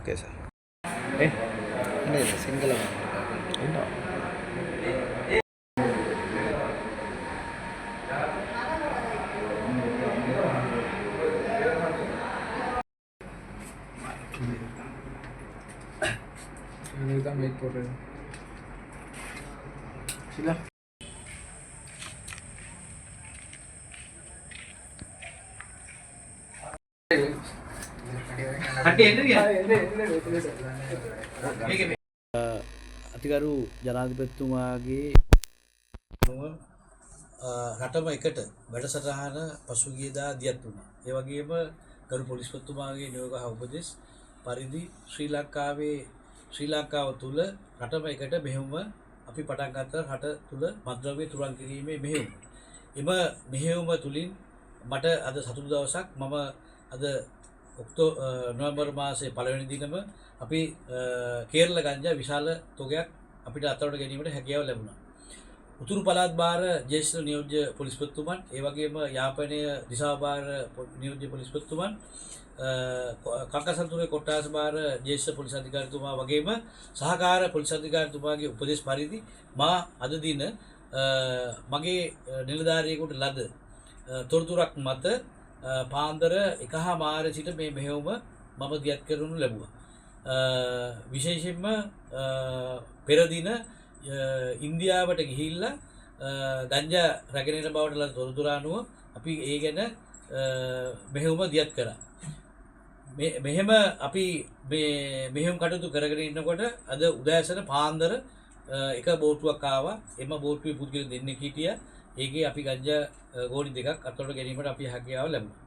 Okay, sir. නේද සිංගල ඉන්නවා. Kita make for it. Sila. අතිකරු ජනාධිපතිතුමාගේ රටම එකට වැඩසටහන පසුගියදා දියත් වුණා. ඒ වගේම ගරු පොලිස්පතිතුමාගේ නියෝග උපදෙස් පරිදි ශ්‍රී ලංකාව තුල රටම එකට මෙහෙයුම අපි පටන් ගත්ත රට තුල මද්ද්‍රව්‍ය තුරන් කිරීමේ මෙහෙයුම. එම මෙහෙයුම තුලින් මට අද සතුටු දවසක්. මම අද නොවැම්බර් මාසයේ පළවෙනි දිනම අපි කේරළ ගංජා විශාල තොගයක් අපිට අත්අඩංගුවට ගැනීමට හැකියාව ලැබුණා. උතුරු පළාත් භාර ජ්‍යෙෂ්ඨ නියෝජ්‍ය පොලිස්පතිතුමන්, ඒ වගේම යාපනය දිසා භාර නියෝජ්‍ය පොලිස්පතිතුමන්, කංකසන්තුරේ කොට්ටාස භාර ජ්‍යෙෂ්ඨ පොලිස් අධිකාරිතුමා වගේම සහකාර පොලිස් අධිකාරිතුමාගේ උපදෙස් පරිදි මා අද දින මගේ නිලධාරියෙකුට ලද තොරතුරක් මත පාන්දර 1:00 සිට මේ මෙහෙයුම මම දියත් කරනු ලැබුවා. විශේෂයෙන්ම පෙර දින ඉන්දියාවට ගිහිල්ලා ගංජා රැගෙන යන බවට ලද තොරතුරු අනුව අපි ඒ ගැන මෙහෙයුම දියත් කරා. මෙහෙම අපි මේ මෙහෙයුම් කටයුතු කරගෙන ඉන්නකොට අද උදෑසන පාන්දර එක බෝට්ටුවක් ආවා. එම බෝට්ටුවේ පුද්ගල දෙන්නෙක් හිටියා. ඒකේ අපි ගංජා ගෝණි දෙකක් අත්අඩංගුවට ගැනීමට අපි හැකියාව ලැබුණා.